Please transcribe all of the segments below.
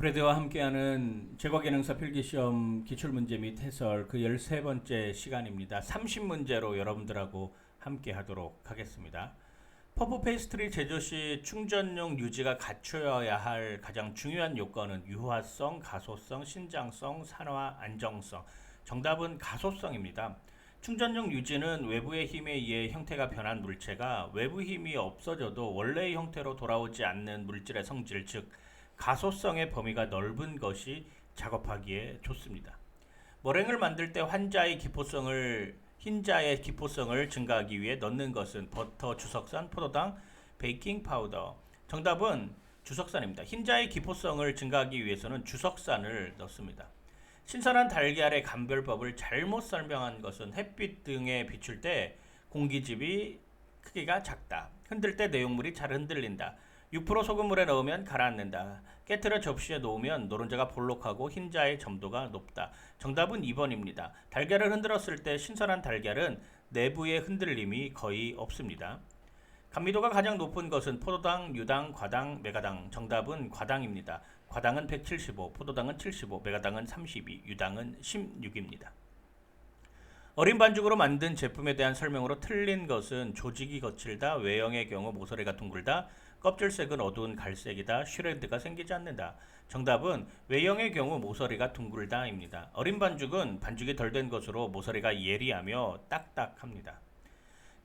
프레드와 함께하는 제과기능사 필기시험 기출문제 및 해설 그 13번째 시간입니다. 30문제로 여러분들하고 함께하도록 하겠습니다. 퍼프 페이스트리 제조 시 충전용 유지가 갖춰야 할 가장 중요한 요건은 유화성, 가소성, 신장성, 산화, 안정성. 정답은 가소성입니다. 충전용 유지는 외부의 힘에 의해 형태가 변한 물체가 외부 힘이 없어져도 원래의 형태로 돌아오지 않는 물질의 성질, 즉 가소성의 범위가 넓은 것이 작업하기에 좋습니다. 머랭을 만들 때 흰자의 기포성을 증가하기 위해 넣는 것은 버터, 주석산, 포도당, 베이킹 파우더. 정답은 주석산입니다. 흰자의 기포성을 증가하기 위해서는 주석산을 넣습니다. 신선한 달걀의 감별법을 잘못 설명한 것은 햇빛 등에 비출 때 공기집이 크기가 작다. 흔들 때 내용물이 잘 흔들린다. 6% 소금물에 넣으면 가라앉는다. 깨트려 접시에 놓으면 노른자가 볼록하고 흰자의 점도가 높다. 정답은 2번입니다. 달걀을 흔들었을 때 신선한 달걀은 내부의 흔들림이 거의 없습니다. 감미도가 가장 높은 것은 포도당, 유당, 과당, 메가당. 정답은 과당입니다. 과당은 175, 포도당은 75, 메가당은 32, 유당은 16입니다. 어린 반죽으로 만든 제품에 대한 설명으로 틀린 것은 조직이 거칠다, 외형의 경우 모서리가 둥글다, 껍질색은 어두운 갈색이다, 슈레드가 생기지 않는다. 정답은 외형의 경우 모서리가 둥글다입니다. 어린 반죽은 반죽이 덜 된 것으로 모서리가 예리하며 딱딱합니다.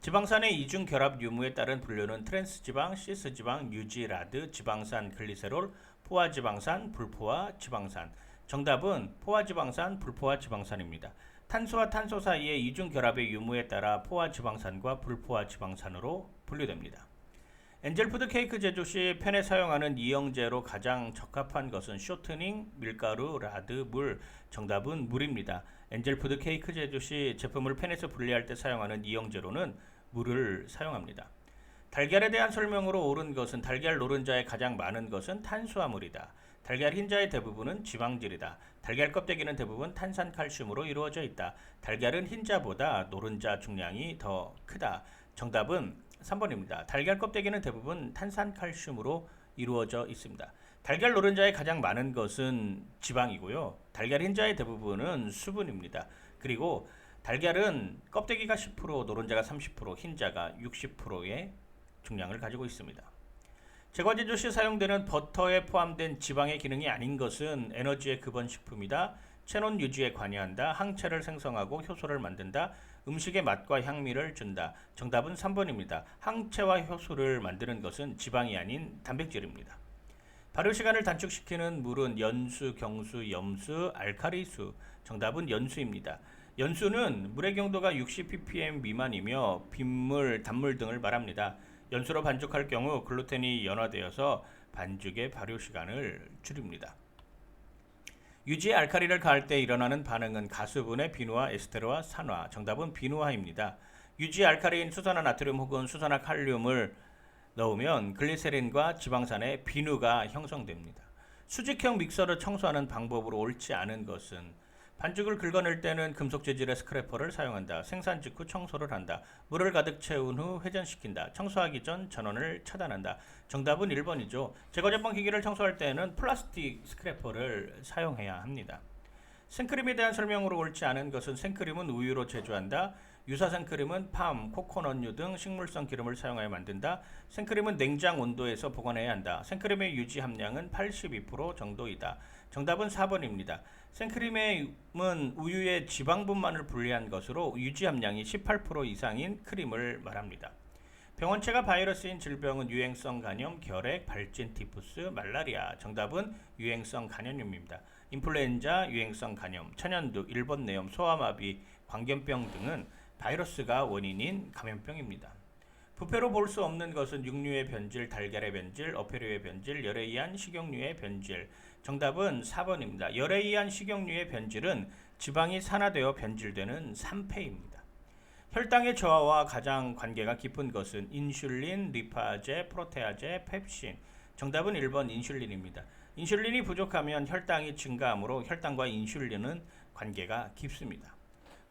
지방산의 이중 결합 유무에 따른 분류는 트랜스지방, 시스지방, 유지라드, 지방산, 글리세롤, 포화지방산, 불포화 지방산. 정답은 포화지방산, 불포화 지방산입니다. 탄소와 탄소 사이의 이중 결합의 유무에 따라 포화지방산과 불포화지방산으로 분류됩니다. 엔젤푸드 케이크 제조 시 팬에 사용하는 이영재로 가장 적합한 것은 쇼트닝, 밀가루, 라드, 물. 정답은 물입니다. 엔젤푸드 케이크 제조 시 제품을 팬에서 분리할 때 사용하는 이영재로는 물을 사용합니다. 달걀에 대한 설명으로 옳은 것은 달걀 노른자에 가장 많은 것은 탄수화물이다. 달걀 흰자의 대부분은 지방질이다. 달걀 껍데기는 대부분 탄산칼슘으로 이루어져 있다. 달걀은 흰자보다 노른자 중량이 더 크다. 정답은 3번입니다. 달걀 껍데기는 대부분 탄산칼슘으로 이루어져 있습니다. 달걀 노른자에 가장 많은 것은 지방이고요. 달걀 흰자의 대부분은 수분입니다. 그리고 달걀은 껍데기가 10%, 노른자가 30%, 흰자가 60%의 중량을 가지고 있습니다. 제과 제조 시 사용되는 버터에 포함된 지방의 기능이 아닌 것은 에너지의 근원식품이다. 체온 유지에 관여한다. 항체를 생성하고 효소를 만든다. 음식의 맛과 향미를 준다. 정답은 3번입니다. 항체와 효소를 만드는 것은 지방이 아닌 단백질입니다. 발효 시간을 단축시키는 물은 연수, 경수, 염수, 알칼리수. 정답은 연수입니다. 연수는 물의 경도가 60ppm 미만이며 빗물, 단물 등을 말합니다. 연수로 반죽할 경우 글루텐이 연화되어서 반죽의 발효 시간을 줄입니다. 유지에 알칼리를 가할 때 일어나는 반응은 가수분해, 비누화, 에스테르화, 산화. 정답은 비누화입니다. 유지에 알칼리인 수산화 나트륨 혹은 수산화 칼륨을 넣으면 글리세린과 지방산의 비누가 형성됩니다. 수직형 믹서를 청소하는 방법으로 옳지 않은 것은 반죽을 긁어낼 때는 금속 재질의 스크래퍼를 사용한다. 생산 직후 청소를 한다. 물을 가득 채운 후 회전시킨다. 청소하기 전 전원을 차단한다. 정답은 1번이죠. 제거제빵 기기를 청소할 때는 플라스틱 스크래퍼를 사용해야 합니다. 생크림에 대한 설명으로 옳지 않은 것은 생크림은 우유로 제조한다. 유사 생크림은 팜, 코코넛유 등 식물성 기름을 사용하여 만든다. 생크림은 냉장 온도에서 보관해야 한다. 생크림의 유지 함량은 82% 정도이다. 정답은 4번입니다. 생크림은 우유의 지방분만을 분리한 것으로 유지 함량이 18% 이상인 크림을 말합니다. 병원체가 바이러스인 질병은 유행성 간염, 결핵, 발진, 티푸스, 말라리아. 정답은 유행성 간염입니다. 인플루엔자, 유행성 간염, 천연두, 일본 뇌염, 소아마비, 광견병 등은 바이러스가 원인인 감염병입니다. 부패로 볼 수 없는 것은 육류의 변질, 달걀의 변질, 어패류의 변질, 열에 의한 식용유의 변질. 정답은 4번입니다. 열에 의한 식용유의 변질은 지방이 산화되어 변질되는 산패입니다. 혈당의 저하와 가장 관계가 깊은 것은 인슐린, 리파제, 프로테아제, 펩신. 정답은 1번 인슐린입니다. 인슐린이 부족하면 혈당이 증가하므로 혈당과 인슐린은 관계가 깊습니다.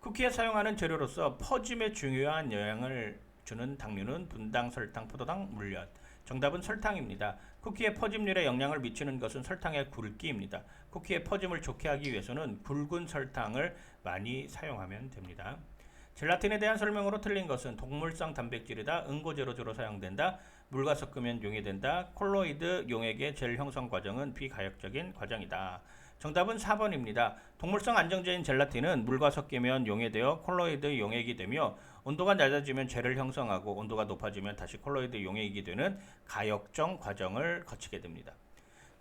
쿠키에 사용하는 재료로서 퍼짐에 중요한 영향을 주는 당류는 분당, 설탕, 포도당, 물엿. 정답은 설탕입니다. 쿠키의 퍼짐률에 영향을 미치는 것은 설탕의 굵기입니다. 쿠키의 퍼짐을 좋게 하기 위해서는 굵은 설탕을 많이 사용하면 됩니다. 젤라틴에 대한 설명으로 틀린 것은 동물성 단백질이다. 응고제로 주로 사용된다. 물과 섞으면 용해된다. 콜로이드 용액의 젤 형성 과정은 비가역적인 과정이다. 정답은 4번입니다. 동물성 안정제인 젤라틴은 물과 섞이면 용해되어 콜로이드 용액이 되며 온도가 낮아지면 젤을 형성하고 온도가 높아지면 다시 콜로이드 용액이 되는 가역정 과정을 거치게 됩니다.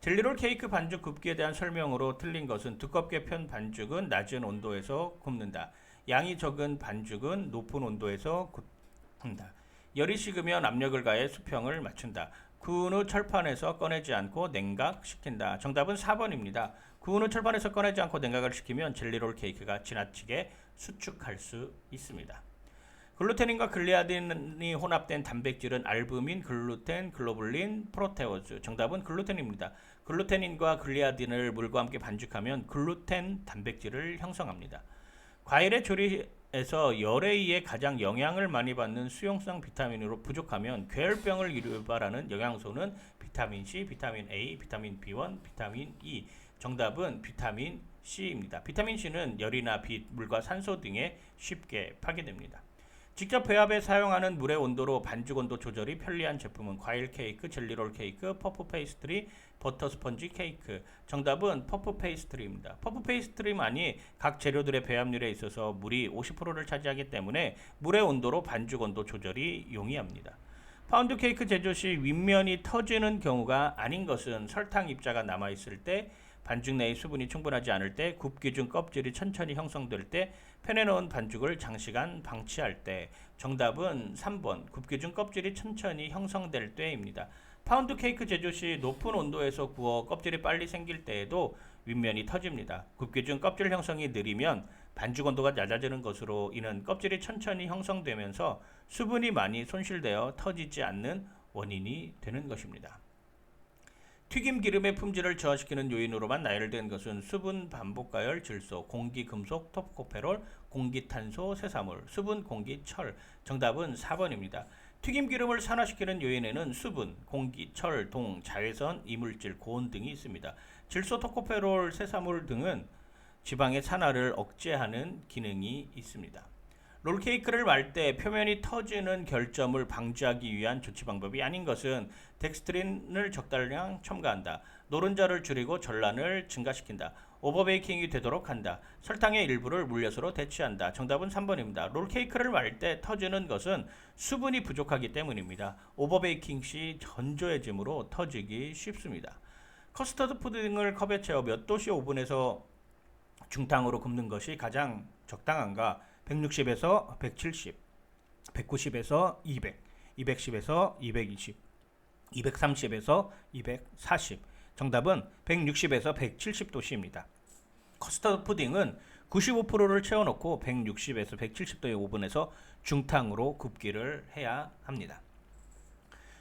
젤리롤 케이크 반죽 굽기에 대한 설명으로 틀린 것은 두껍게 편 반죽은 낮은 온도에서 굽는다. 양이 적은 반죽은 높은 온도에서 굽는다. 열이 식으면 압력을 가해 수평을 맞춘다. 구운 후 철판에서 꺼내지 않고 냉각시킨다. 정답은 4번입니다. 구운 후 철판에서 꺼내지 않고 냉각을 시키면 젤리롤 케이크가 지나치게 수축할 수 있습니다. 글루테닌과 글리아딘이 혼합된 단백질은 알부민, 글루텐, 글로불린, 프로테오즈. 정답은 글루텐입니다. 글루테닌과 글리아딘을 물과 함께 반죽하면 글루텐 단백질을 형성합니다. 과일의 조리에서 열에 의해 가장 영향을 많이 받는 수용성 비타민으로 부족하면 괴혈병을 유발하는 영양소는 비타민 C, 비타민 A, 비타민 B1, 비타민 E. 정답은 비타민 C입니다. 비타민 C는 열이나 빛, 물과 산소 등에 쉽게 파괴됩니다. 직접 배합에 사용하는 물의 온도로 반죽 온도 조절이 편리한 제품은 과일 케이크, 젤리롤 케이크, 퍼프 페이스트리, 버터 스펀지 케이크. 정답은 퍼프 페이스트리입니다. 퍼프 페이스트리만이 각 재료들의 배합률에 있어서 물이 50%를 차지하기 때문에 물의 온도로 반죽 온도 조절이 용이합니다. 파운드 케이크 제조 시 윗면이 터지는 경우가 아닌 것은 설탕 입자가 남아있을 때, 반죽 내의 수분이 충분하지 않을 때, 굽기 중 껍질이 천천히 형성될 때, 팬에 넣은 반죽을 장시간 방치할 때. 정답은 3번 굽기 중 껍질이 천천히 형성될 때입니다. 파운드 케이크 제조 시 높은 온도에서 구워 껍질이 빨리 생길 때에도 윗면이 터집니다. 굽기 중 껍질 형성이 느리면 반죽 온도가 낮아지는 것으로 이는 껍질이 천천히 형성되면서 수분이 많이 손실되어 터지지 않는 원인이 되는 것입니다. 튀김 기름의 품질을 저하시키는 요인으로만 나열된 것은 수분, 반복가열, 질소, 공기, 금속, 토코페롤, 공기탄소, 쇠사물, 수분, 공기, 철. 정답은 4번입니다. 튀김 기름을 산화시키는 요인에는 수분, 공기, 철, 동, 자외선, 이물질, 고온 등이 있습니다. 질소, 토코페롤, 쇠사물 등은 지방의 산화를 억제하는 기능이 있습니다. 롤케이크를 말 때 표면이 터지는 결점을 방지하기 위한 조치 방법이 아닌 것은 덱스트린을 적당량 첨가한다. 노른자를 줄이고 전란을 증가시킨다. 오버베이킹이 되도록 한다. 설탕의 일부를 물엿으로 대체한다. 정답은 3번입니다. 롤케이크를 말 때 터지는 것은 수분이 부족하기 때문입니다. 오버베이킹 시 전조해짐으로 터지기 쉽습니다. 커스터드 푸딩을 컵에 채워 몇 도씨 오븐에서 중탕으로 굽는 것이 가장 적당한가? 160에서 170, 190에서 200, 210에서 220, 230에서 240. 정답은 160에서 170도씨입니다. 커스터드 푸딩은 95%를 채워놓고 160에서 170도의 오븐에서 중탕으로 굽기를 해야 합니다.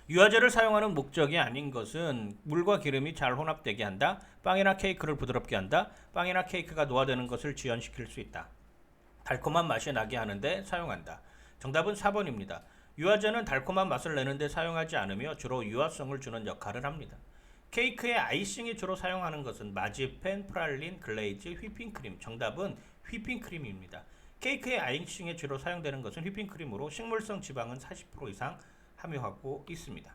유화제를 사용하는 목적이 아닌 것은 물과 기름이 잘 혼합되게 한다. 빵이나 케이크를 부드럽게 한다. 빵이나 케이크가 노화되는 것을 지연시킬 수 있다. 달콤한 맛이 나게 하는데 사용한다. 정답은 4번입니다. 유화제는 달콤한 맛을 내는데 사용하지 않으며 주로 유화성을 주는 역할을 합니다. 케이크의 아이싱에 주로 사용하는 것은 마지펜, 프랄린, 글레이즈, 휘핑크림. 정답은 휘핑크림입니다. 케이크의 아이싱에 주로 사용되는 것은 휘핑크림으로 식물성 지방은 40% 이상 함유하고 있습니다.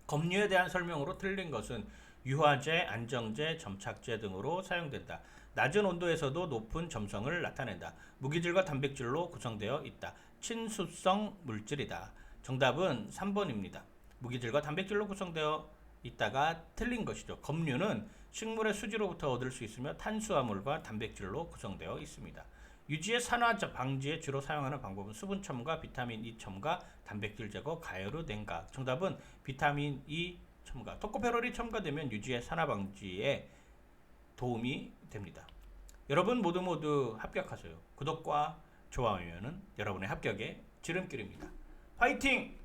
검류에 대한 설명으로 틀린 것은 유화제, 안정제, 점착제 등으로 사용된다. 낮은 온도에서도 높은 점성을 나타낸다. 무기질과 단백질로 구성되어 있다. 친수성 물질이다. 정답은 3번입니다. 무기질과 단백질로 구성되어 있다가 틀린 것이죠. 검류는 식물의 수지로부터 얻을 수 있으며 탄수화물과 단백질로 구성되어 있습니다. 유지의 산화 방지에 주로 사용하는 방법은 수분 첨가, 비타민 E 첨가, 단백질 제거, 가열 후 냉각. 정답은 비타민 E 첨가. 토코페롤이 첨가되면 유지의 산화 방지에 도움이 됩니다. 여러분 모두 합격하세요. 구독과 좋아요는 여러분의 합격의 지름길입니다. 화이팅!